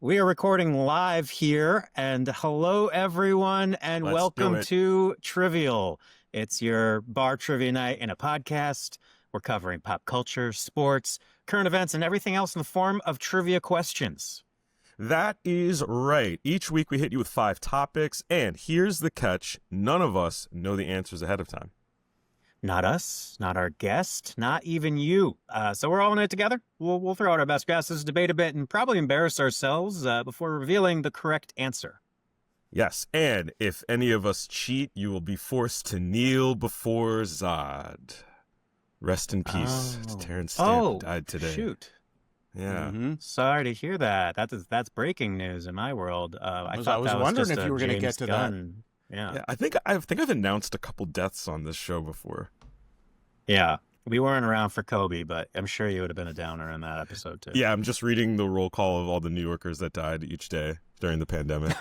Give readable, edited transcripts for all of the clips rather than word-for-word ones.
We are recording live here, and hello, everyone, and welcome to Trivial. It's your bar trivia night in a podcast. We're covering pop culture, sports, current events, and everything else in the form of trivia questions. That is right. Each week we hit you with 5 topics, and here's the catch. None of us know the answers ahead of time. Not us, not our guest, not even you. So we're all in it together. We'll throw out our best guesses, debate a bit, and probably embarrass ourselves before revealing the correct answer. Yes, and if any of us cheat, you will be forced to kneel before Zod. Rest in peace to Terrence Stamp, who died today. Shoot. Yeah. Sorry to hear that. That's breaking news in my world. I was wondering if you were going to get to that. Yeah, I think I've announced a couple deaths on this show before. Yeah, we weren't around for Kobe, but I'm sure you would have been a downer in that episode too. Yeah, I'm just reading the roll call of all the New Yorkers that died each day during the pandemic.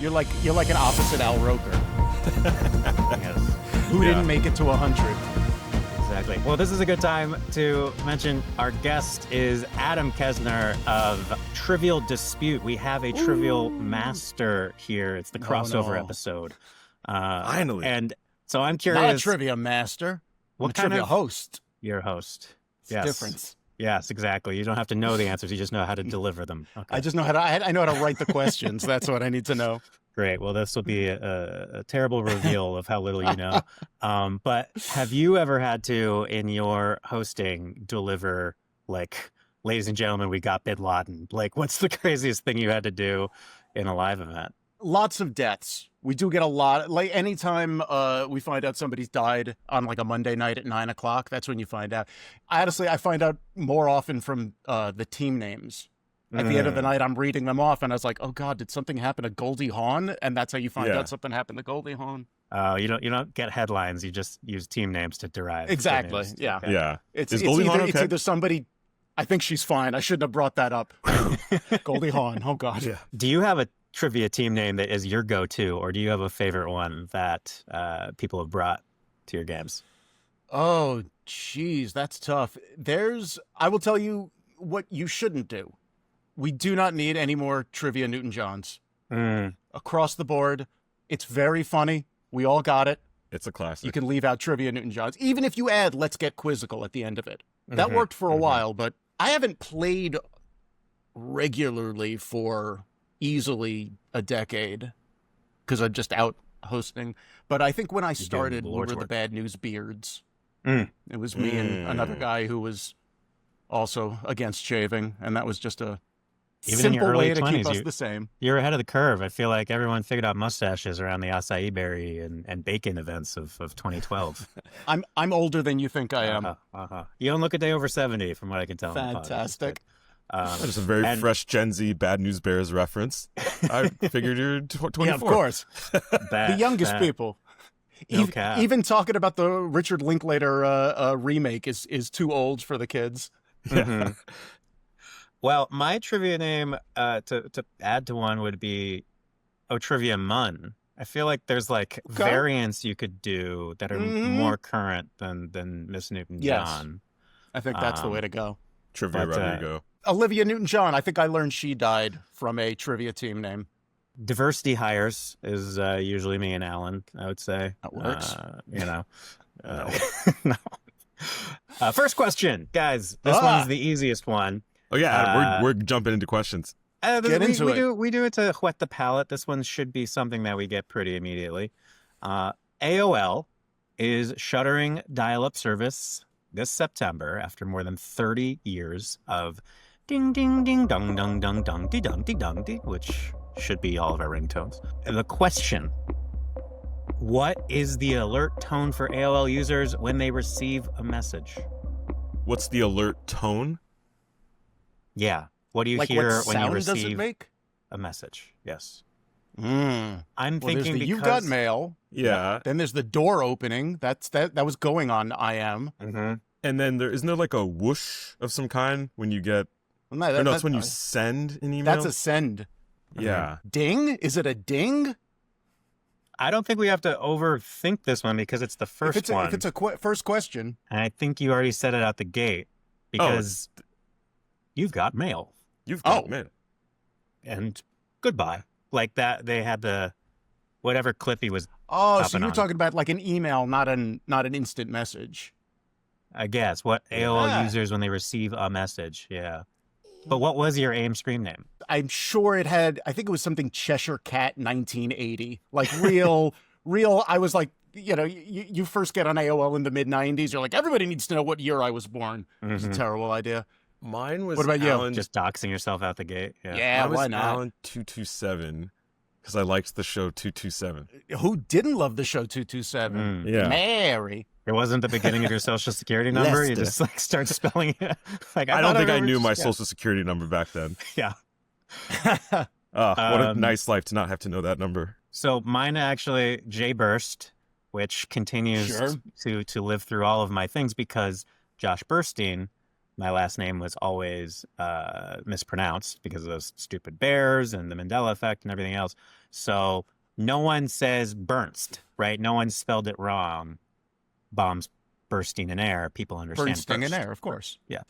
You're like an opposite Al Roker. Yes. Who didn't make it to 100? Exactly. Well, this is a good time to mention our guest is Adam Kesner of Trivial Dispute. We have a Trivial Master here. It's the crossover episode. Finally. And so I'm curious. Not a Trivia Master. What a kind trivia of host? You're a host. It's a difference. Yes, exactly. You don't have to know the answers. You just know how to deliver them. Okay. I just know I know how to write the questions. That's what I need to know. Great. Well, this will be a terrible reveal of how little you know. But have you ever had to, in your hosting, deliver, like, ladies and gentlemen, we got Bin Laden? Like, what's the craziest thing you had to do in a live event? Lots of deaths. We do get a lot. Like, anytime we find out somebody's died on, like, a Monday night at 9 o'clock, that's when you find out. Honestly, I find out more often from the team names. At the end of the night, I'm reading them off, and I was like, "Oh God, did something happen to Goldie Hawn?" And that's how you find out something happened to Goldie Hawn. You don't get headlines. You just use team names to derive. Exactly. News. Yeah. Okay. Yeah. It's either somebody. I think she's fine. I shouldn't have brought that up. Goldie Hawn. Oh God. Yeah. Do you have a trivia team name that is your go-to, or do you have a favorite one that people have brought to your games? Oh, geez, that's tough. I will tell you what you shouldn't do. We do not need any more Trivia Newton-Johns. Across the board, it's very funny. We all got it. It's a classic. You can leave out Trivia Newton-Johns. Even if you add Let's Get Quizzical at the end of it. That worked for a while, but I haven't played regularly for easily a decade because I'm just out hosting. But I think when I started, we were the Bad News Beards. It was me and another guy who was also against shaving, and that was just a simple way to keep us the same. You're ahead of the curve. I feel like everyone figured out mustaches around the acai berry and bacon events of 2012. I'm older than you think I am. You don't look a day over 70, from what I can tell. Fantastic. That is a very fresh Gen Z Bad News Bears reference. I figured you're 24. Yeah, of course. The youngest people. Even talking about the Richard Linklater remake is too old for the kids. Yeah. Well, my trivia name to add to one would be Trivia Mun. I feel like there's like variants you could do that are more current than Miss Newton-John. Yes. I think that's the way to go. Trivia Rodrigo. Olivia Newton-John, I think I learned she died from a trivia team name. Diversity hires is usually me and Alain, I would say. That works. No. First question, guys. This one's the easiest one. Oh yeah, we're jumping into questions. Get into it. We do it to whet the palate. This one should be something that we get pretty immediately. AOL is shuttering dial-up service this September after more than 30 years of ding ding ding dong dong dong dong dee dong dee dong dee, which should be all of our ringtones. And the question: what is the alert tone for AOL users when they receive a message? What's the alert tone? Yeah. What do you like hear what when you sound receive does it make? a message? Yes. I'm thinking because you got mail. Yeah. Then there's the door opening. That was going on IM. And then isn't there like a whoosh of some kind when you get? No, it's when you send an email. That's a send. Yeah. Ding? Is it a ding? I don't think we have to overthink this one because it's the first one. If it's a first question. And I think you already said it out the gate because you've got mail. You've got mail. and goodbye. Like that, they had the whatever clip he was. Oh, so you were on. talking about like an email, not an instant message. I guess what AOL users when they receive a message. Yeah. But what was your AIM screen name? I'm sure it had, I think it was something Cheshire Cat 1980. Like real, I was like, you first get on AOL in the mid 90s. You're like, everybody needs to know what year I was born. It's a terrible idea. Mine was What about Alan, you? Just doxing yourself out the gate. Yeah, mine was why not? Alan 227 because I liked the show 227. Who didn't love the show 227? Yeah. Mary. It wasn't the beginning of your social security number. You Lester. just like start spelling it. Like I don't think I knew my social. social security number back then. Yeah. What a nice life to not have to know that number. So mine actually J Burst, which continues to live through all of my things because Josh Burstein, my last name was always mispronounced because of those stupid bears and the Mandela effect and everything else. So no one says Bernst, right? No one spelled it wrong. Bombs bursting in air. People understand. Bursting in burst. air, of course. Yeah.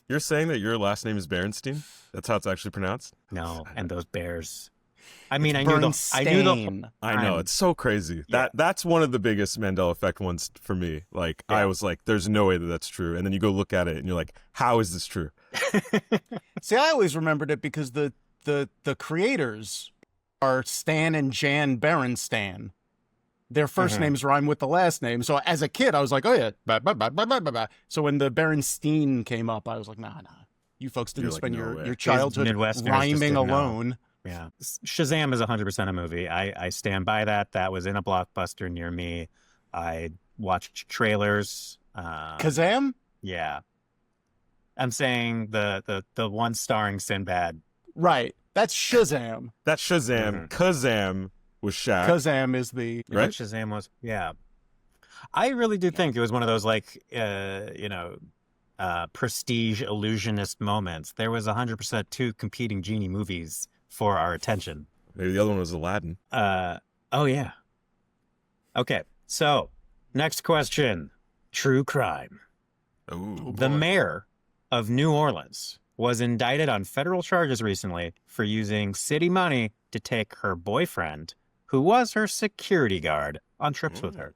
You're saying that your last name is Berenstein? That's how it's actually pronounced? No, and those bears. I mean, I knew the. I know, it's so crazy. Yeah. That's one of the biggest Mandela effect ones for me. Like, I was like, there's no way that that's true. And then you go look at it and you're like, how is this true? See, I always remembered it because the creators are Stan and Jan Berenstain. Their first names rhyme with the last name. So as a kid, I was like, oh yeah. Bah, bah, bah, bah, bah, bah, bah. So when the Berenstein came up, I was like, nah. You folks didn't spend your childhood rhyming alone. Yeah. Shazam is 100% a movie. I stand by that. That was in a Blockbuster near me. I watched trailers. Kazam? Yeah. I'm saying the one starring Sinbad. Right. That's Shazam. That's Shazam. Kazam was Shaq. Kazam is the... Right? Shazam was... Yeah. I really do think it was one of those, like, prestige illusionist moments. There was 100% two competing genie movies for our attention. Maybe the other one was Aladdin. Oh, yeah. Okay, so next question. True crime. Ooh. The mayor of New Orleans was indicted on federal charges recently for using city money to take her boyfriend, who was her security guard, on trips with her,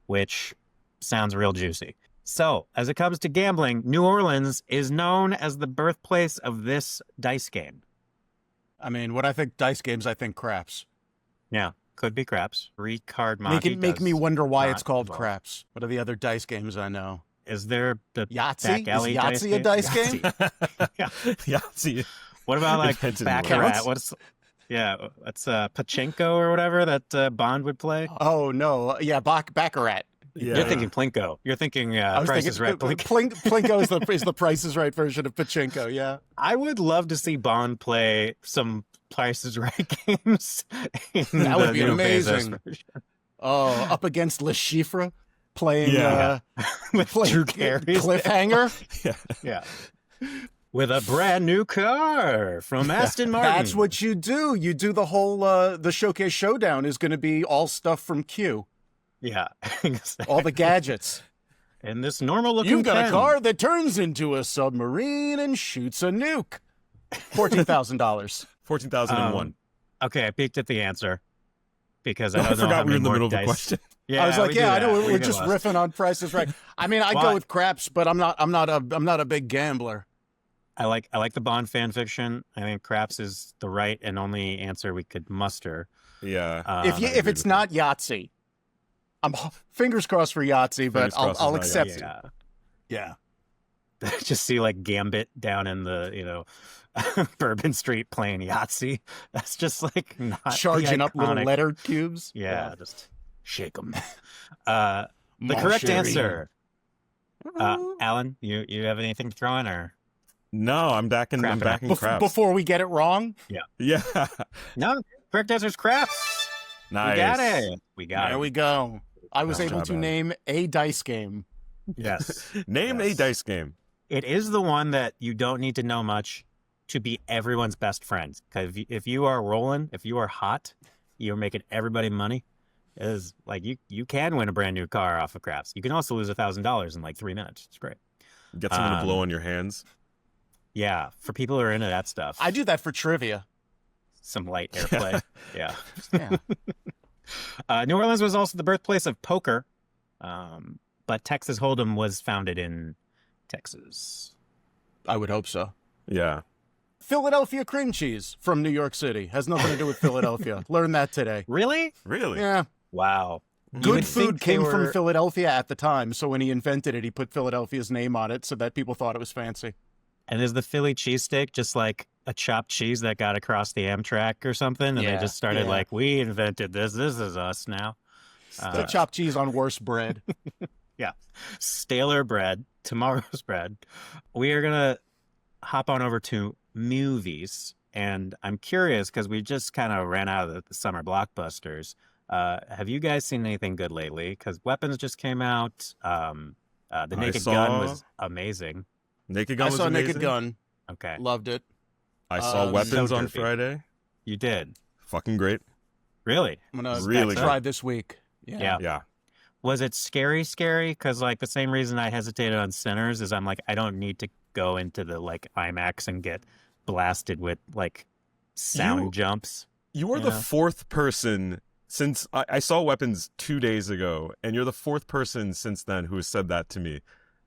which sounds real juicy. So, as it comes to gambling, New Orleans is known as the birthplace of this dice game. I mean, when I think dice games, I think craps. Yeah, could be craps. Recard Monte. Make me wonder why it's called involved. craps. What are the other dice games I know? Is there the Yahtzee? back alley Is Yahtzee a dice game? Yahtzee. What about like Invented in Baccarat? Orleans. That's Pachinko or whatever that Bond would play. Oh, no. Yeah, Baccarat. Yeah. You're thinking Plinko. You're thinking I was Price thinking is Right. Plinko is the Price is Right version of Pachinko, yeah. I would love to see Bond play some Price is Right games. That would be new amazing. Bezos version. Oh, up against Le Chiffre playing With Drew Carey. Cliffhanger. Yeah. With a brand new car from Aston Martin. That's what you do. You do the whole, the Showcase Showdown is going to be all stuff from Q. Yeah. All the gadgets. And this normal looking You've got pen. a car that turns into a submarine and shoots a nuke. $14,000. 14,001. Okay, I peeked at the answer because I I don't know how forgot we were many in the more middle of a dice. question. Yeah, I was like, we do I that. know We we're get just lost. riffing on Prices Right. I mean, I Well, go with craps, but I'm not a big gambler. I like the Bond fan fiction. I think craps is the right and only answer we could muster. Yeah. If it's not Yahtzee, I'm fingers crossed for Yahtzee, but Fingers crossed I'll it's accept not it. Yeah. Just see like Gambit down in the Bourbon Street playing Yahtzee. That's just like not Charging the up little iconic- letter cubes. Yeah, just shake them. The correct answer. Alan, you have anything to throw in or? No, I'm back in craps. Before we get it wrong. Yeah. No, correct answer is craps. Nice. We got it. We got There it. we go. I was Nice able job, to Adam. name a dice game. Yes. Name Yes. a dice game. It is the one that you don't need to know much to be everyone's best friend. Because if you are rolling, if you are hot, you're making everybody money. It is like you can win a brand new car off of craps. You can also lose $1,000 in like 3 minutes. It's great. Get someone to blow on your hands. Yeah, for people who are into that stuff. I do that for trivia. some light airplay. Yeah. Yeah. New Orleans was also the birthplace of poker, but Texas Hold'em was founded in Texas. I would hope so. Yeah. Philadelphia cream cheese from New York City has nothing to do with Philadelphia. Learned that today. Really? Really? Yeah. Wow. You Good would food think came they from were- Philadelphia at the time, so when he invented it, he put Philadelphia's name on it so that people thought it was fancy. And is the Philly cheesesteak just like a chopped cheese that got across the Amtrak or something? And Yeah, they just started yeah. like, we invented this. This is us now. The chopped cheese on worse bread. Staler bread, tomorrow's bread. We are going to hop on over to movies. And I'm curious because we just kind of ran out of the summer blockbusters. Have you guys seen anything good lately? Because Weapons just came out. The Naked Gun was amazing. Naked Gun I was saw amazing. Naked Gun. Okay. Loved it. I saw Weapons so on derpy. Friday. You did. Fucking great. Really? I'm going to Really try good. this week. Yeah. Yeah. Was it scary? Because like the same reason I hesitated on Sinners is I'm like, I don't need to go into the like IMAX and get blasted with like sound You- jumps. You are You the know? fourth person since I saw Weapons 2 days ago, and you're the fourth person since then who has said that to me.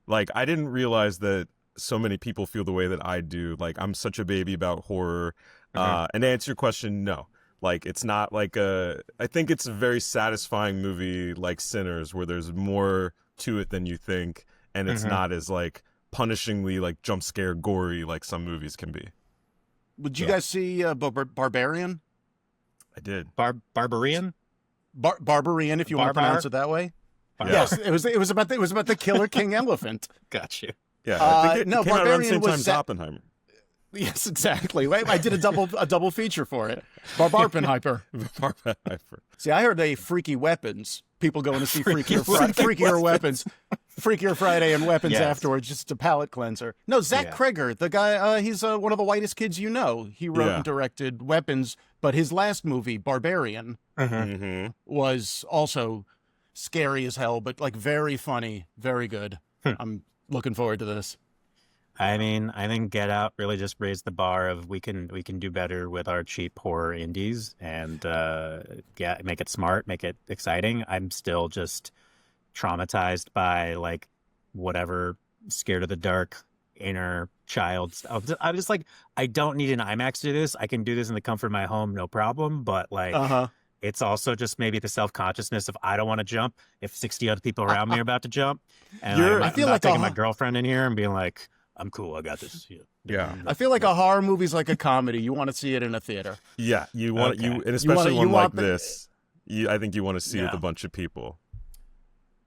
Like, I didn't realize that so many people feel the way that I do. Like, I'm such a baby about horror. And to answer your question, no. Like, it's not like I think it's a very satisfying movie like Sinners, where there's more to it than you think, and it's not as like punishingly like jump scare gory like some movies can be. Would you guys see Barbarian? I did. Barbarian? Barbarian, if you want to Barbar? pronounce it that way. Barbar. Yes, it was about the killer king elephant. Got you. Yeah, I think it no, came out around the Barbarian same was time as set- Oppenheimer. Yes, exactly. I did a double feature for it. Barbarpenhyper. See, I heard freaky weapons. People going to see freakier weapons. Freakier Friday and Weapons Yes. afterwards, just a palate cleanser. No, Zach Yeah. Kreger, the guy, he's one of the whitest kids you know. He wrote Yeah. and directed Weapons, but his last movie, Barbarian, Mm-hmm. was also scary as hell, but like very funny, very good. I'm looking forward to this. I mean, I think Get Out really just raised the bar of we can do better with our cheap horror indies and make it smart, make it exciting. I'm still just traumatized by like whatever scared of the dark inner child. I'm just like, I don't need an IMAX to do this. I can do this in the comfort of my home, no problem. But like, it's also just maybe the self-consciousness of I don't want to jump if 60 other people around me are about to jump, and I feel I'm not like taking my girlfriend in here and being like, I'm cool, I got this. Yeah. I feel like a horror movie's like a comedy. You want to see it in a theater. Yeah, you want Okay. and especially you one like want the- this. I think you want to see it with Yeah. a bunch of people.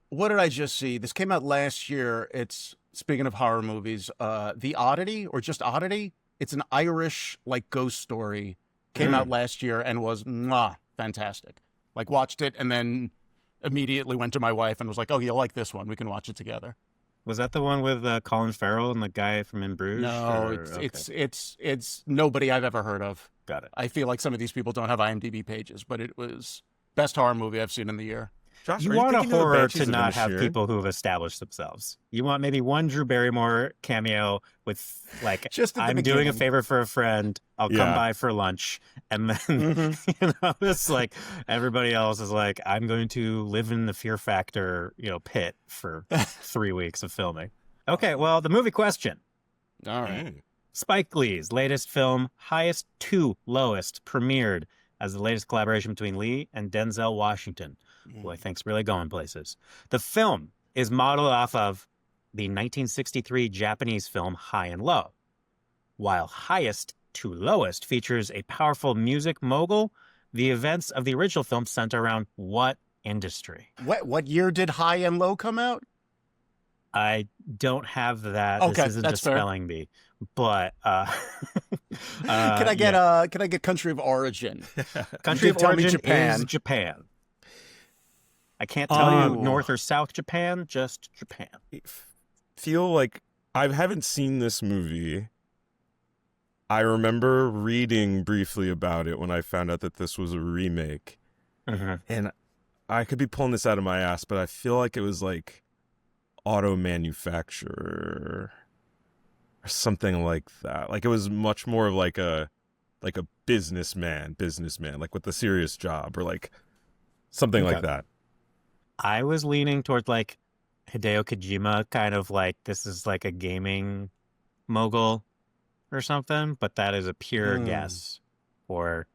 What did I just see? This came out last year. It's, speaking of horror movies, The Oddity, or just Oddity. It's an Irish like ghost story. Came out last year and was fantastic. Like, watched it and then immediately went to my wife and was like, "Oh, you'll like this one. We can watch it together." Was that the one with Colin Farrell and the guy from In Bruges? No, or- okay. it's nobody I've ever heard of. Got it. I feel like some of these people don't have IMDb pages, but it was best horror movie I've seen in the year. Josh, You are want a thinking of the horror Banshees to of not have Inisherin? people who have established themselves. You want maybe one Drew Barrymore cameo with like, Just at the I'm doing a beginning. favor for a friend. I'll come Yeah. by for lunch. And then, it's like everybody else is like, I'm going to live in the Fear Factor, pit for 3 weeks of filming. Okay, well, the movie question. All right. Mm. Spike Lee's latest film, Highest to Lowest, premiered as the latest collaboration between Lee and Denzel Washington, who I think's really going places. The film is modeled off of the 1963 Japanese film High and Low, while Highest to Lowest features a powerful music mogul. The events of the original film center around what industry? What year did High and Low come out? I don't have that. Okay, This isn't that's a fair. spelling bee, but Can I get country of origin? country of Tell me origin Japan. is Japan. I can't tell you Oh. North or South Japan, just Japan. Feel like I haven't seen this movie. I remember reading briefly about it when I found out that this was a remake. And I could be pulling this out of my ass, but I feel like it was like auto manufacturer or something like that. Like it was much more of like a like a businessman, like with a serious job or like something like that. I was leaning towards like Hideo Kojima, kind of like this is like a gaming mogul or something, but that is a pure guess. Or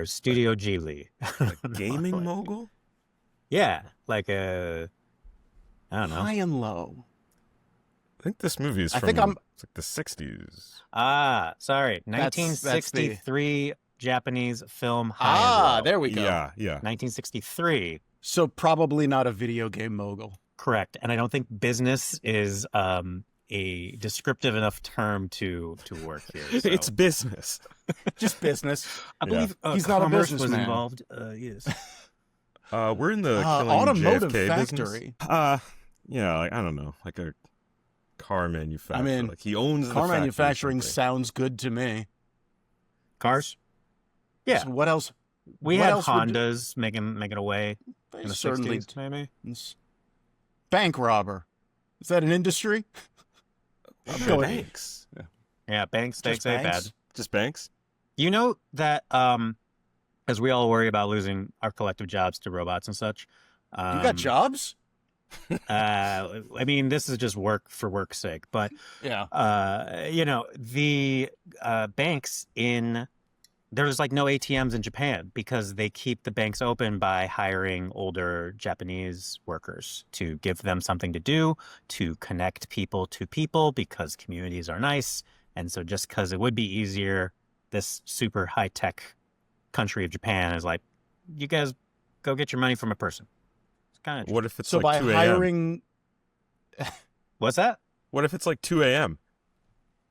Studio Ghibli. A gaming mogul? Yeah, like a, I don't know. High and low. I think this movie is I from think I'm- it's like the 60s. Sorry. That's 1963 Japanese film High and Low. There we go. Yeah. 1963. So probably not a video game mogul. Correct. And I don't think business is a descriptive enough term to work here. So. It's business. Just business. I believe He's not a commerce was businessman. involved. Yes. We're in the killing automotive JFK factory. business. Yeah, like, I don't know, like a car manufacturer. I mean, like he owns the car factory or manufacturing something. sounds good to me. Cars? Yeah. So what else? We what had else would- Hondas making a way They in the certainly 60s, maybe. Bank robber. Is that an industry? Banks. Yeah, banks, they Just say bad. banks? Just banks? You know that as we all worry about losing our collective jobs to robots and such. You got jobs? I mean, this is just work for work's sake, but Yeah. you know, the banks there's like no ATMs in Japan because they keep the banks open by hiring older Japanese workers to give them something to do, to connect people to people because communities are nice. And so just because it would be easier, this super high-tech country of Japan is like, you guys go get your money from a person. It's kind of What if it's So like by 2 a.m.? hiring, What's that? What if it's like 2 a.m.?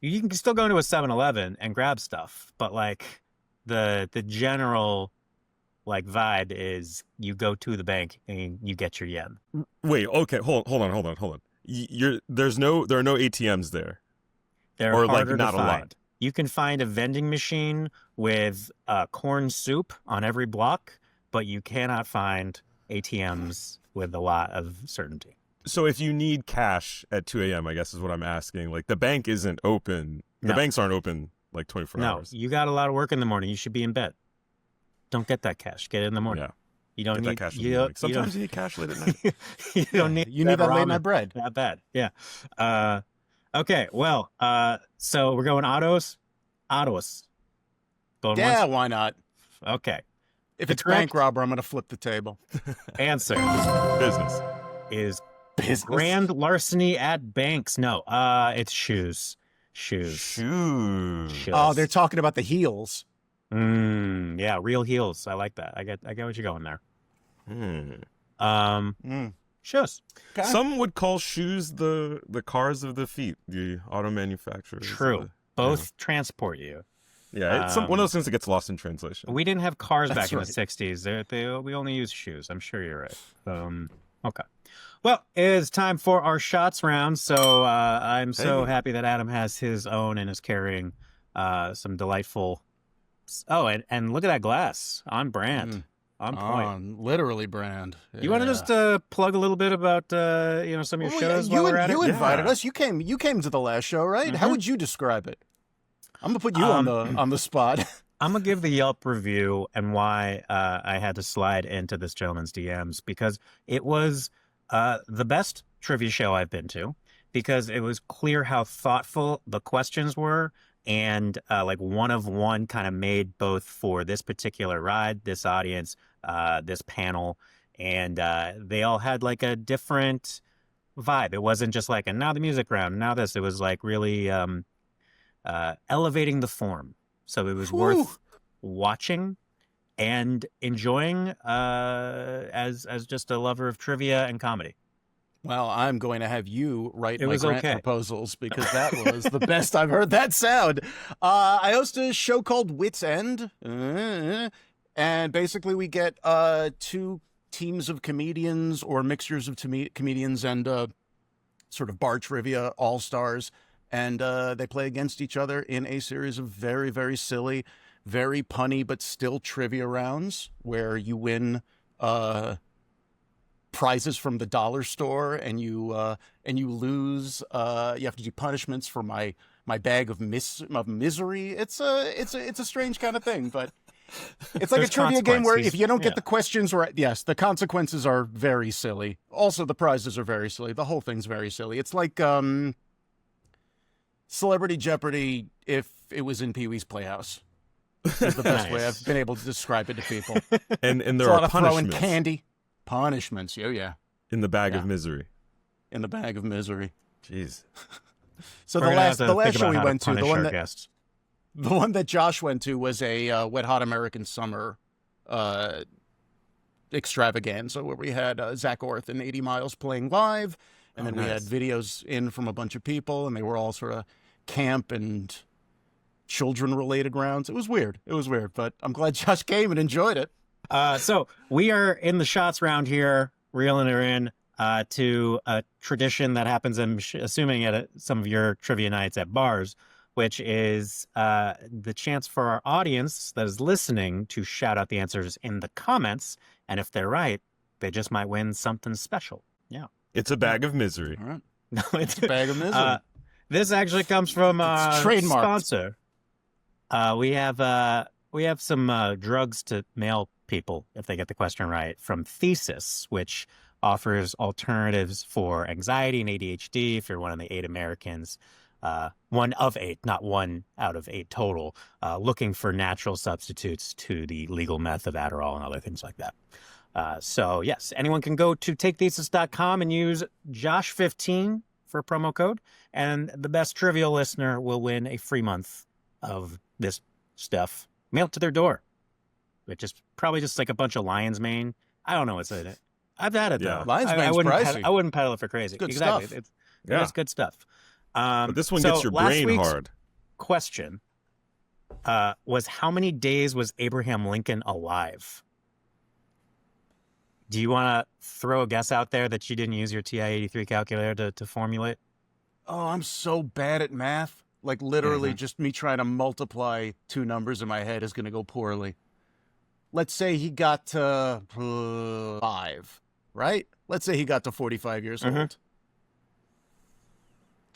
You can still go into a 7-Eleven and grab stuff, but like the general like vibe is you go to the bank and you get your yen. Wait, okay, hold on. There are no ATMs there. They're Or, like, harder not to a lot. find. You can find a vending machine with corn soup on every block, but you cannot find ATMs with a lot of certainty. So if you need cash at 2 a.m., I guess is what I'm asking. Like the bank isn't open. The No. banks aren't open like 24 No, hours. you got a lot of work in the morning. You should be in bed. Don't get that cash. Get it in the morning. Yeah. You don't Get need that cash in you the morning. don't- you don't- Sometimes you need cash late at night. you don't need you need that late ramen. night bread. Not bad. Yeah. Okay. Well, so we're going autos. Going Yeah, once. why not? Okay. If The it's bank correct- robber, I'm going to flip the table. Answer Business. is Business. grand larceny at banks. No. It's shoes. Shoes. Oh, they're talking about the heels. Yeah, real heels. I like that. I get what you're going there. Shoes. Okay. Some would call shoes the cars of the feet, the auto manufacturers. True. Both transport you. Yeah, it's one of those things that gets lost in translation. We didn't have cars back That's in right. the 60s. We only used shoes. I'm sure you're right. Okay. Well, it's time for our shots round. So I'm so Hey. happy that Adam has his own and is carrying some delightful. Oh, and look at that glass. On brand. On point. Literally brand. You want to just plug a little bit about some of your shows while we're at you it? invited Yeah. us. You came to the last show, right? How Mhm. would you describe it? I'm gonna put you on the spot. I'm gonna give the Yelp review and why I had to slide into this gentleman's DMs because it was the best trivia show I've been to because it was clear how thoughtful the questions were and like one of one kind of made both for this particular ride, this audience, this panel, and they all had like a different vibe. It wasn't just like, and now the music round, now this. It was like really elevating the form. So it was worth watching and enjoying as just a lover of trivia and comedy. Well, I'm going to have you write It my was grant okay. proposals because that was the best I've heard that sound. I host a show called Wits End, and basically we get two teams of comedians or mixtures of comedians and sort of bar trivia all-stars, and they play against each other in a series of very, very silly, very punny, but still trivia rounds where you win prizes from the dollar store and you lose. You have to do punishments for my my bag of misery. It's a strange kind of thing, but it's like a There's trivia game where consequences. if you don't get Yeah. the questions right, yes, the consequences are very silly. Also, the prizes are very silly. The whole thing's very silly. It's like Celebrity Jeopardy if it was in Pee-wee's Playhouse. Is the best way Nice. I've been able to describe it to people. And It's there a lot are of throwing punishments candy. Punishments. Oh, yeah. in the bag of Yeah. misery. In the bag of misery. Jeez. So We're the gonna have last to the last think show about we how went to, punish our guests. the one that Josh went to was a Wet Hot American Summer extravaganza where we had Zach Orth and 80 Miles playing live, and then we had nice. videos in from a bunch of people, and they were all sort of camp and children-related rounds. It was weird, but I'm glad Josh came and enjoyed it. So we are in the shots round here, reeling her in to a tradition that happens, I'm assuming at some of your trivia nights at bars, which is the chance for our audience that is listening to shout out the answers in the comments. And if they're right, they just might win something special. Yeah. It's a bag of misery. All right. No, it's A bag of misery. this actually comes from It's a trademarked. sponsor. We have some drugs to mail people if they get the question right from Thesis, which offers alternatives for anxiety and ADHD. If you're one of the 8 Americans, 1 of 8, not 1 out of 8 total, looking for natural substitutes to the legal meth of Adderall and other things like that. So yes, anyone can go to takethesis.com and use Josh15 for a promo code, and the best trivia listener will win a free month of this stuff mailed to their door, which is probably just like a bunch of lion's mane. I don't know what's in it. I've had it Yeah. though. Lion's I mane's wouldn't pricey. I wouldn't peddle it for crazy. Good exactly. stuff. It's good stuff. But this one so gets your last brain week's hard. question was how many days was Abraham Lincoln alive? Do you want to throw a guess out there that you didn't use your TI-83 calculator to formulate? Oh, I'm so bad at math. Like literally just me trying to multiply 2 numbers in my head is going to go poorly. Let's say he got to 5, right? Let's say he got to 45 years old.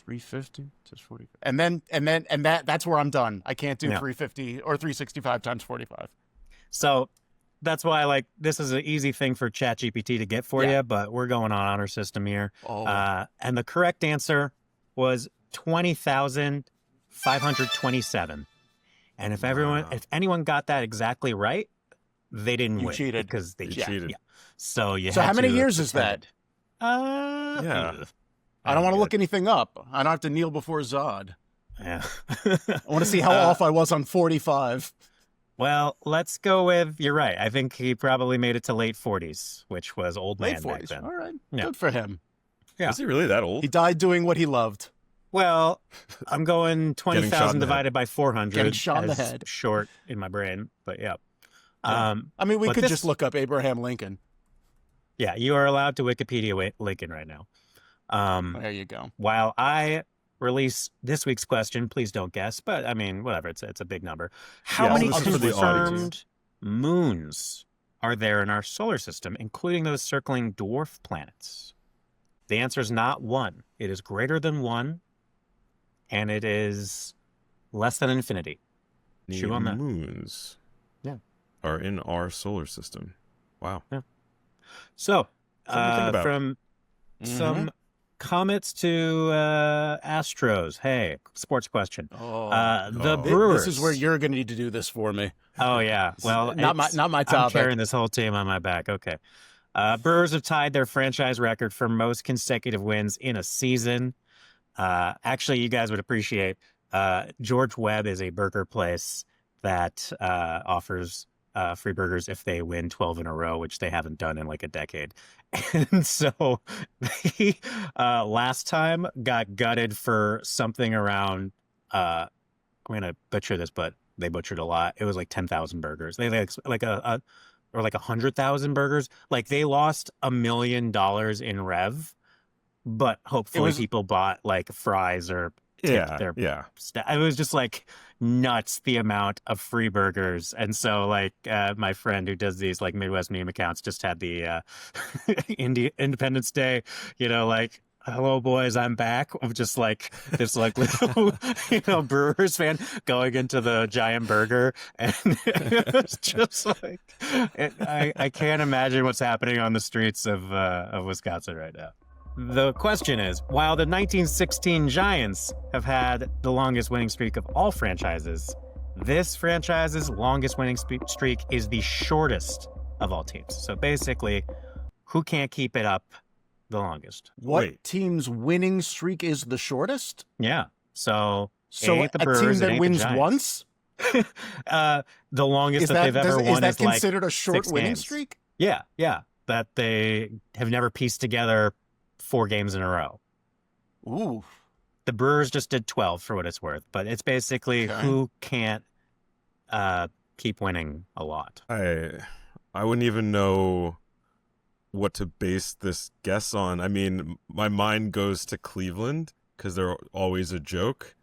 350 to 45. And that's where I'm done. I can't do Yeah. 350 or 365 times 45. So that's why this is an easy thing for ChatGPT to get for Yeah. you, but we're going on honor system here. Oh. And the correct answer was 20,527. And if anyone got that exactly right, they didn't You win cheated. because they You cheated. cheated. Yeah. So So how many years is pretend. that? Yeah. I don't want to good. look anything up. I don't have to kneel before Zod. Yeah. I want to see how off I was on 45. Well, let's go with, you're right. I think he probably made it to late 40s, which was old man Late back 40s. then. All right. Yeah. Good for him. Yeah. Is he really that old? He died doing what he loved. Well, I'm going Getting shot in 20,000 the divided by 400. Getting shot in the as head. Short in my brain, but yeah. Yeah. I mean, we but could this- just look up Abraham Lincoln. Yeah, you are allowed to Wikipedia Lincoln right now. There you go. While I release this week's question, please don't guess, but I mean, whatever, it's a big number. How Yeah, many this is for the confirmed moons are there in our solar system, including those circling dwarf planets? The answer is not 1. It is greater than 1, and it is less than infinity. Many Chew on that. moons Yeah. are in our solar system. Wow. So, Something to think about. from some comets to Astros. Hey, sports question. The Oh. Brewers. This is where you're going to need to do this for me. Oh yeah. Well, not my I'm topic. carrying this whole team on my back. Okay. Brewers have tied their franchise record for most consecutive wins in a season. Actually, you guys would appreciate. George Webb is a burger place that offers free burgers if they win 12 in a row, which they haven't done in like a decade. And so they last time got gutted for something around, I'm going to butcher this, but they butchered a lot. It was like 10,000 burgers. They had like or like 100,000 burgers. Like they lost $1 million in rev, but hopefully people bought like fries or tipped their it was just like nuts the amount of free burgers. And so like my friend who does these like Midwest meme accounts just had the Independence Day, like hello boys, I'm back. Of just like this like little, Brewers fan going into the giant burger, and it's just like I can't imagine what's happening on the streets of Wisconsin right now. The question is, while the 1916 Giants have had the longest winning streak of all franchises, this franchise's longest winning streak is the shortest of all teams. So basically, who can't keep it up the longest? What team's winning streak is the shortest? Yeah. So a Brewers, team that wins once? The longest that they've ever won is that like considered a short winning games. streak? Yeah. That they have never pieced together 4 games in a row. Ooh. The Brewers just did 12 for what it's worth, but it's basically who can't keep winning a lot. I wouldn't even know what to base this guess on. I mean, my mind goes to Cleveland because they're always a joke.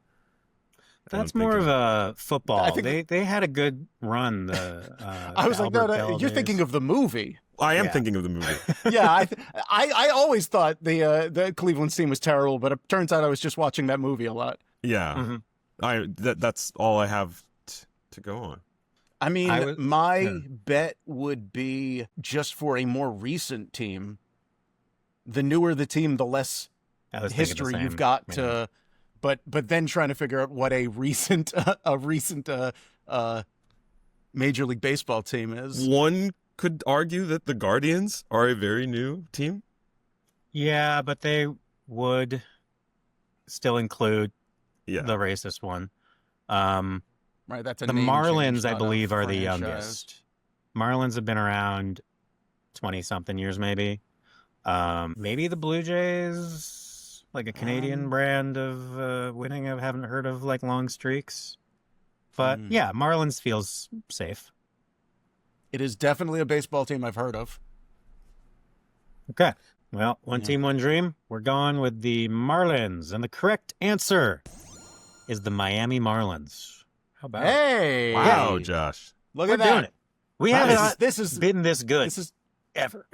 That's more of a football. They had a good run. I was like, no, you're thinking of the movie. I am thinking of the movie. Yeah, I always thought the Cleveland team was terrible, but it turns out I was just watching that movie a lot. Yeah, that's all I have to go on. I mean, my bet would be just for a more recent team. The newer the team, the less history you've got to. But then trying to figure out what a recent Major League Baseball team is. One could argue that the Guardians are a very new team. Yeah, but they would still include the racist one. Right, that's the Marlins, I believe, are the youngest. Marlins have been around 20-something years, maybe. Maybe the Blue Jays, like a Canadian brand of winning. I haven't heard of like long streaks. But yeah, Marlins feels safe. It is definitely a baseball team I've heard of. Okay. Well, one team, one dream. We're going with the Marlins. And the correct answer is the Miami Marlins. How about it? Wow, Josh. Look at that. We're doing it. We haven't been this good ever.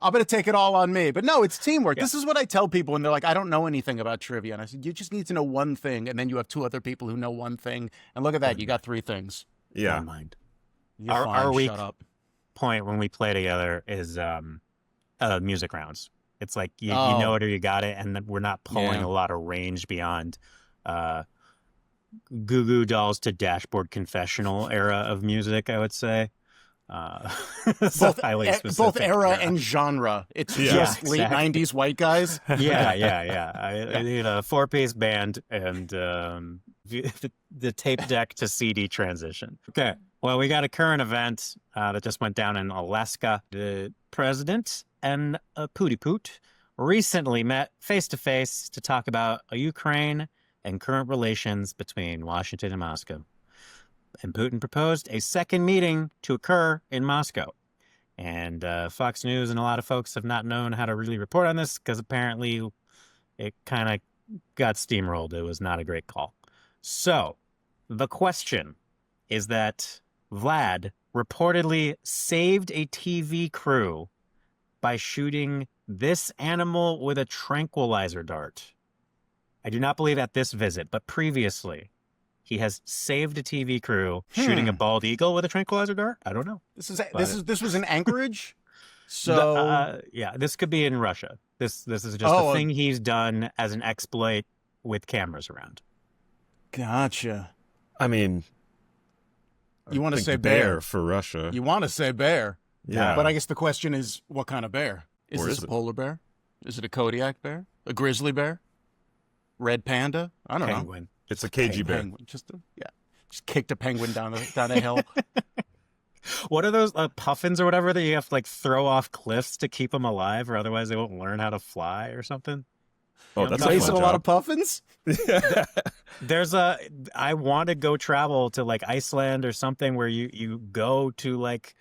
I'm going to take it all on me. But no, it's teamwork. Yeah. This is what I tell people when they're like, I don't know anything about trivia. And I said, you just need to know one thing. And then you have 2 other people who know one thing. And look at that. You got 3 things. Yeah. Never mind. Our weak point when we play together is music rounds. It's like you know it or you got it. And we're not pulling a lot of range beyond Goo Goo Dolls to Dashboard Confessional era of music, I would say. Both era and genre. It's just late 90s white guys. Yeah. I need a 4-piece band and the tape deck to CD transition. Okay. Well, we got a current event that just went down in Alaska. The president and Poot recently met face-to-face to talk about Ukraine and current relations between Washington and Moscow. And Putin proposed a second meeting to occur in Moscow. And Fox News and a lot of folks have not known how to really report on this because apparently it kind of got steamrolled. It was not a great call. So the question is that Vlad reportedly saved a TV crew by shooting this animal with a tranquilizer dart. I do not believe at this visit, but previously he has saved a TV crew shooting a bald eagle with a tranquilizer dart. I don't know. This was in Anchorage. So this could be in Russia. This is just a thing he's done as an exploit with cameras around. Gotcha. I mean, you want to say bear for Russia. You want to say bear. Yeah. But I guess the question is, what kind of bear? Is this a polar bear? Is it a Kodiak bear? A grizzly bear? Red panda? I don't know. It's a cagey bear. Penguin. Just kicked a penguin down a hill. What are those puffins or whatever that you have to like throw off cliffs to keep them alive, or otherwise they won't learn how to fly or something? Oh, that's a lot of puffins. I want to go travel to like Iceland or something where you go to like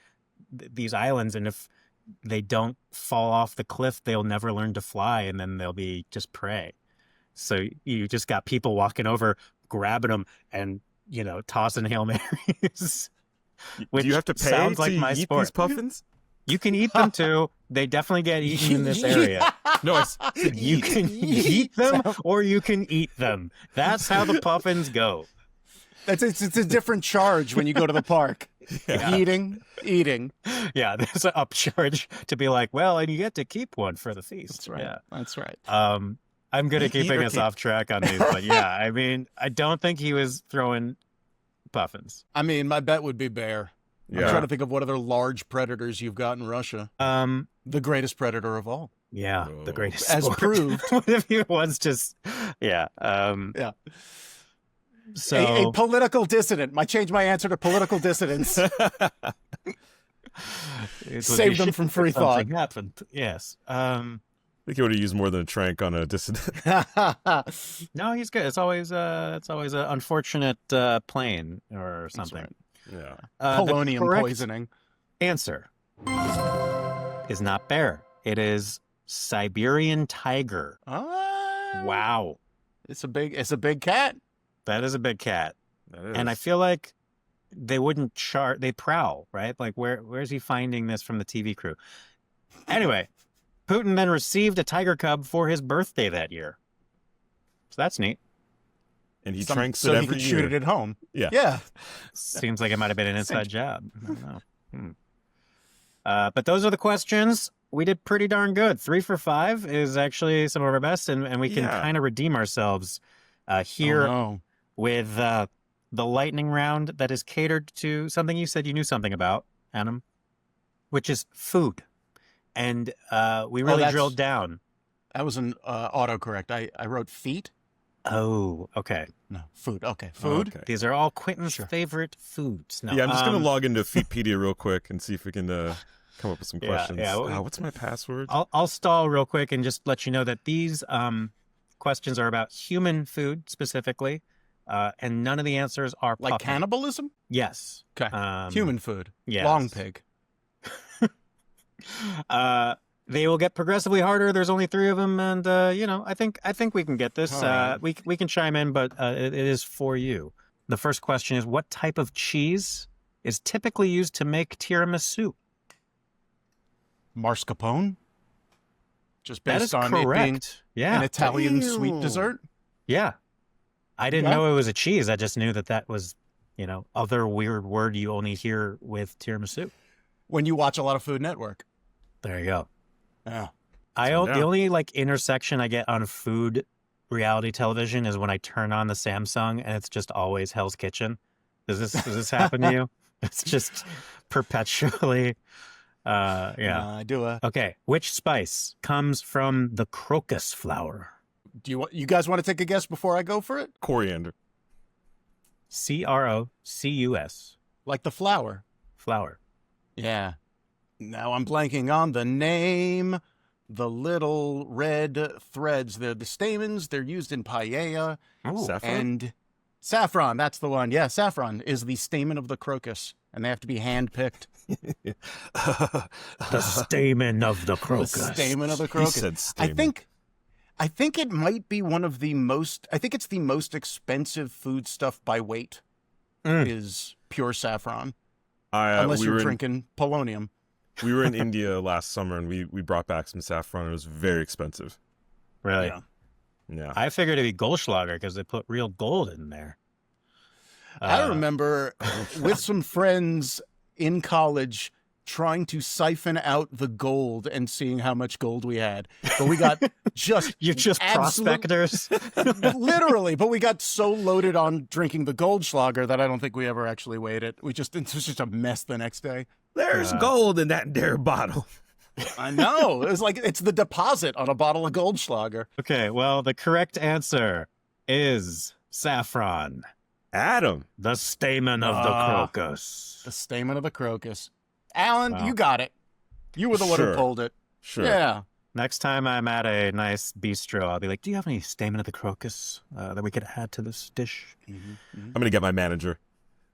these islands, and if they don't fall off the cliff, they'll never learn to fly, and then they'll be just prey. So you just got people walking over, grabbing them, and tossing Hail Marys. Do you have to pay to eat these puffins? You can eat them too. They definitely get eaten in this area. No, I said You eat. can eat them or you can eat them. That's how the puffins go. It's a different charge when you go to the park. Yeah. Eating. Yeah, there's an upcharge to be like, well, and you get to keep one for the feast. That's right. Yeah. That's right. I'm good at Eat keeping or us keep. off track on these, but yeah, I mean, I don't think he was throwing puffins. I mean, my bet would be bear. I'm Yeah. trying to think of what other large predators you've got in Russia. The greatest predator of all. Yeah, Oh. the greatest As sport. proved. What if he was just, yeah. Yeah. So A political dissident. Might change my answer to political dissidents. it would Save be them shit from if free thought. something happened. Yes. I think he would have used more than a trank on a dissident. No, he's good. It's always an unfortunate plane or something. right. Yeah. The Polonium correct poisoning. answer is not bear. It is Siberian tiger. Ah, Wow. It's a big cat. That is a big cat. That is. And I feel like they wouldn't they prowl, right? Like where's he finding this from the TV crew? Anyway, Putin then received a tiger cub for his birthday that year. So that's neat. And he So tranks he it every could year. shoot it at home. Yeah. Yeah. Seems like it might have been an inside job. I don't know. But those are the questions. We did pretty darn good. 3 for 5 is actually some of our best, and we can Yeah. kind of redeem ourselves here Oh, no. with the lightning round that is catered to something you said you knew something about, Adam, which is food. And we really that's- drilled down. That was an autocorrect. I wrote feet. Oh, okay. No, food. Okay, food. Okay. These are all Quentin's Sure. favorite foods. No, Yeah, I'm just going to log into Feetpedia real quick and see if we can come up with some Yeah, questions. yeah. What's my password? I'll stall real quick and just let you know that these questions are about human food specifically, and none of the answers are Like puppet. cannibalism. Yes. Okay. Human food. Yes. Long pig. They will get progressively harder. There's only 3 of them, and I think we can get this. All right. We can chime in, but it is for you. The first question is: what type of cheese is typically used to make tiramisu? Mascarpone. Just That based is on it being correct. Yeah, an Italian sweet Damn. dessert. yeah. I didn't Yeah. know it was a cheese. I just knew that was, other weird word you only hear with tiramisu. When you watch a lot of Food Network. There you go. Yeah. The Yeah. only intersection I get on food reality television is when I turn on the Samsung and it's just always Hell's Kitchen. Does this happen to you? It's just perpetually. Yeah. I do. Okay. Which spice comes from the crocus flower? You guys want to take a guess before I go for it? Coriander. Crocus Like the flower. flower. Yeah. Now I'm blanking on the name. The little red threads. They're the stamens. They're used in paella. Saffron? And saffron, that's the one. Yeah, saffron is the stamen of the crocus. And they have to be hand-picked. The stamen of the crocus. The stamen of the He crocus. said stamen. I think it might be one of the most... I think it's the most expensive food stuff by weight is pure saffron. Unless you're drinking polonium. We were in India last summer and we brought back some saffron. It was very expensive. Really? Yeah. Yeah. I figured it'd be Goldschlager because they put real gold in there. I remember with some friends in college trying to siphon out the gold and seeing how much gold we had. But we got just... You're just prospectors. Literally. But we got so loaded on drinking the Goldschlager that I don't think we ever actually weighed it. It was just a mess the next day. There's gold in that there bottle. I know. It was like it's the deposit on a bottle of Goldschlager. Okay, well, the correct answer is saffron, Adam. the stamen of the crocus. The stamen of the crocus. Alan, Wow. you got it. You were the one who Sure. pulled it. Sure. Yeah. Next time I'm at a nice bistro, I'll be like, do you have any stamen of the crocus that we could add to this dish? I'm going to get my manager.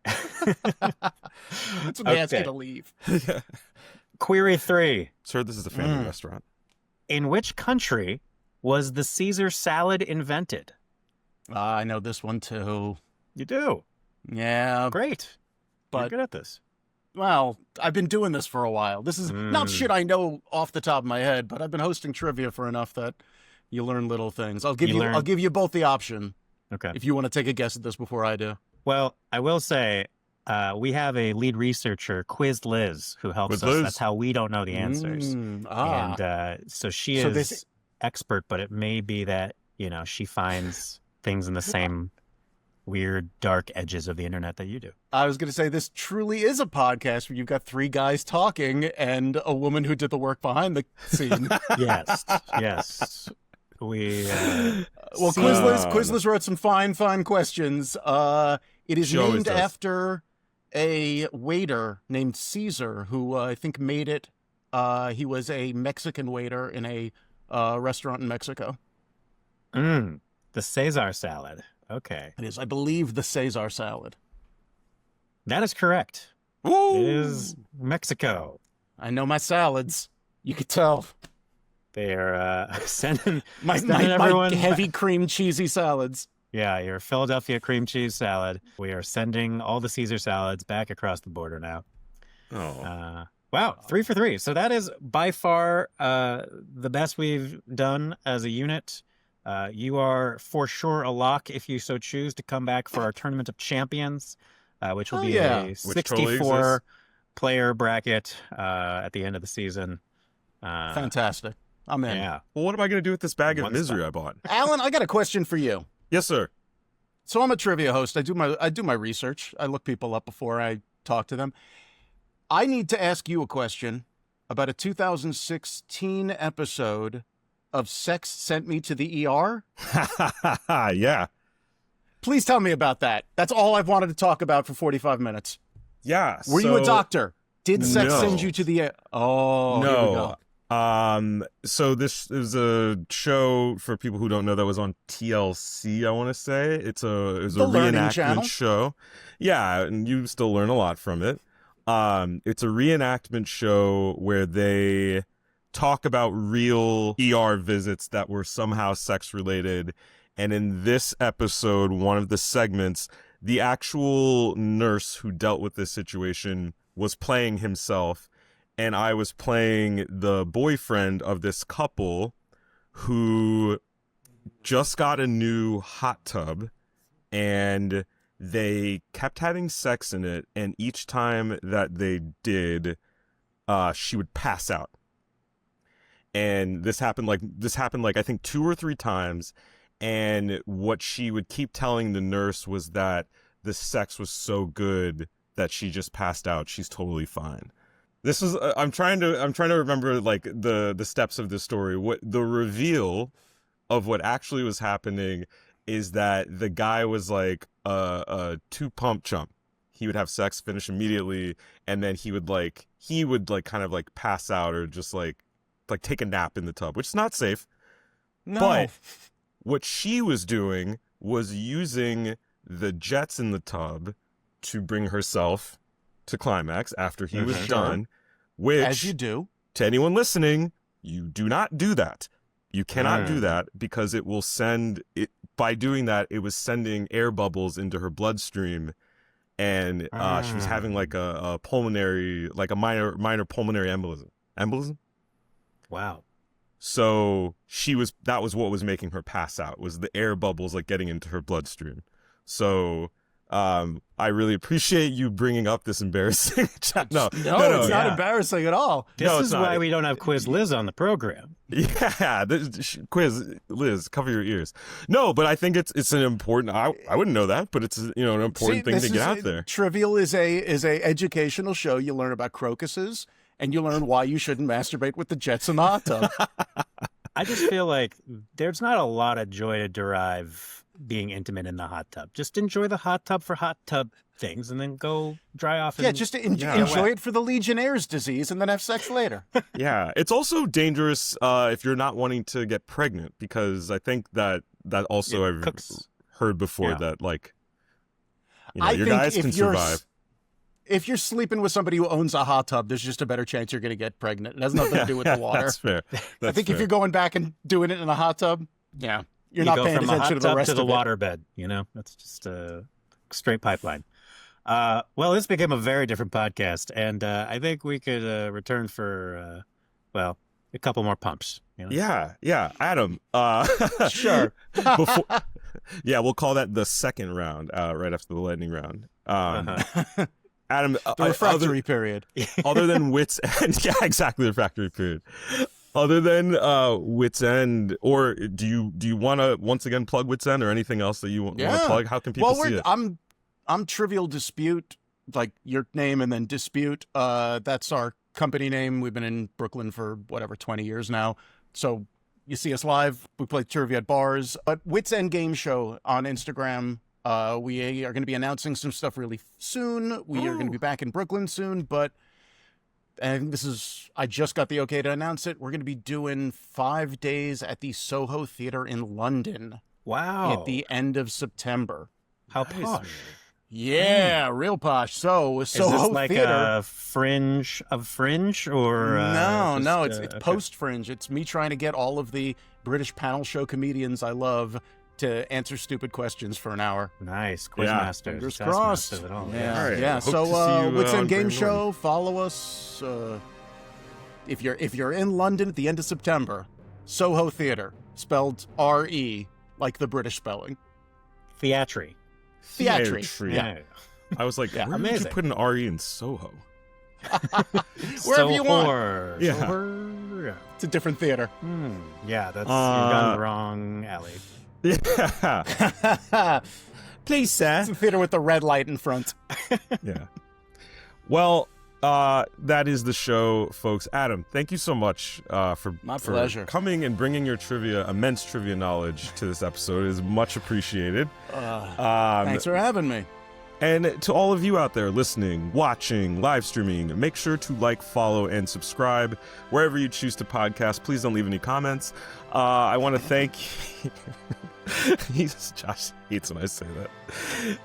That's when they ask you Okay. to leave. Query 3. Sir, this is a family restaurant. In which country was the Caesar salad invented? I know this one too. You do. Yeah, Great. You're but good at this. well, I've been doing this for a while. This is not shit I know off the top of my head, but I've been hosting trivia for enough that you learn little things. I'll give you both the option. Okay. If you want to take a guess at this before I do. Well, I will say we have a lead researcher, Quiz Liz, who helps us. That's how we don't know the answers. And so she is expert, but it may be that, she finds things in the same weird, dark edges of the internet that you do. I was going to say, this truly is a podcast where you've got three guys talking and a woman who did the work behind the scene. Yes. We Quizless wrote some fine questions. It is named after a waiter named Caesar, who I think made it. He was a Mexican waiter in a restaurant in Mexico. The Caesar salad. Okay. It is, I believe, the Caesar salad. That is correct. Ooh. It is Mexico. I know my salads. You could tell. They're sending my heavy cream cheesy salads. Yeah, your Philadelphia cream cheese salad. We are sending all the Caesar salads back across the border now. Oh. Wow, 3 for 3. So that is by far the best we've done as a unit. You are for sure a lock if you so choose to come back for our Tournament of Champions, which will be a 64-player bracket at the end of the season. Fantastic. I'm in. Yeah. Well, what am I going to do with this bag of misery I bought? Alan, I got a question for you. Yes, sir. So I'm a trivia host. I do my research. I look people up before I talk to them. I need to ask you a question about a 2016 episode of Sex Sent Me to the ER. Yeah. Please tell me about that. That's all I've wanted to talk about for 45 minutes. Yeah. Were you a doctor? Did sex send you to the... Oh, no. Here we go. So this is a show for people who don't know that was on TLC, I want to say. It was a reenactment show. Yeah, and you still learn a lot from it. It's a reenactment show where they talk about real ER visits that were somehow sex related. And in this episode, one of the segments, the actual nurse who dealt with this situation was playing himself. And I was playing the boyfriend of this couple who just got a new hot tub and they kept having sex in it. And each time that they did, she would pass out. And this happened like I think 2 or 3 times. And what she would keep telling the nurse was that the sex was so good that she just passed out. She's totally fine. This was I'm trying to remember like the steps of this story. What the reveal of what actually was happening is that the guy was like a 2-pump chump. He would have sex, finish immediately, and then he would kind of like pass out or just like take a nap in the tub, which is not safe. No. But what she was doing was using the jets in the tub to bring herself to climax after he was done, which, as you do, to anyone listening, you do not do that. You cannot do that because it will send it. By doing that, it was sending air bubbles into her bloodstream, and she was having like a pulmonary, like a minor pulmonary embolism. Wow. So that was what was making her pass out, was the air bubbles like getting into her bloodstream. So I really appreciate you bringing up this embarrassing chat. No, it's not embarrassing at all. This is why we don't have Quiz Liz on the program. Yeah, Quiz Liz, cover your ears. No, but I think it's an important. I wouldn't know that, but it's an important thing to get out there. Trivial is a educational show. You learn about crocuses, and you learn why you shouldn't masturbate with the jets in the hot tub. I just feel like there's not a lot of joy to derive being intimate in the hot tub. Just enjoy the hot tub for hot tub things and then go dry off. Yeah, just enjoy it for the Legionnaire's disease and then have sex later. Yeah, it's also dangerous if you're not wanting to get pregnant, because I think that also I've heard before that like your guys can survive. If you're sleeping with somebody who owns a hot tub, there's just a better chance you're going to get pregnant. It has nothing to do with the water. That's fair. I think if you're going back and doing it in a hot tub, you're not paying attention to the rest of it. to the waterbed. That's just a straight pipeline. Well, this became a very different podcast, and I think we could return for, well, a couple more pumps. You know? Yeah, Adam. Sure. Before, yeah, we'll call that the second round, right after the lightning round. Adam, The refractory period. other than Wits End, yeah, exactly, the refractory period. Other than Wits End, or do you want to once again plug Wits End or anything else that you want to plug? How can people see it? I'm Trivial Dispute, like your name and then Dispute. That's our company name. We've been in Brooklyn for 20 years now. So you see us live. We play trivia at bars. But Wits End Game Show on Instagram. We are going to be announcing some stuff really soon. We are going to be back in Brooklyn soon, but and I just got the okay to announce it. We're going to be doing 5 days at the Soho Theatre in London. Wow. At the end of September. How posh. Yeah, real posh. So Is Soho this like Theatre. a fringe of fringe, or No, just, it's okay. post fringe. It's me trying to get all of the British panel show comedians I love to answer stupid questions for an hour. Nice Yeah. Quizmaster. Fingers Taskmaster crossed. of it all. Yeah, All right. yeah. Hope to So see you, Wits End on Game Graham Show. Norton. Follow us. If you're in London at the end of September, Soho Theatre, spelled R-E, like the British spelling. Theatry. Theatry. Yeah. I was like, Yeah, where did you amazing. put an R-E in Soho? Wherever you want. Sohor. Yeah. Sohor. It's a different theater. Yeah, that's you've gone the wrong alley. Yeah. Please, sir. It's a theater with the red light in front. Yeah. Well, that is the show, folks. Adam, thank you so much for pleasure. coming and bringing your immense trivia knowledge to this episode. It is much appreciated. Thanks for having me. And to all of you out there listening, watching, live streaming, make sure to like, follow, and subscribe wherever you choose to podcast. Please don't leave any comments. I want to thank Josh hates when I say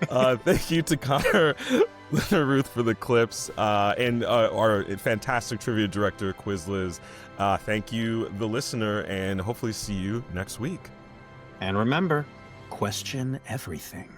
that. Thank you to Connor Ruth for the clips, and our fantastic trivia director, Quizliz. Thank you, the listener, and hopefully see you next week. And remember, question everything.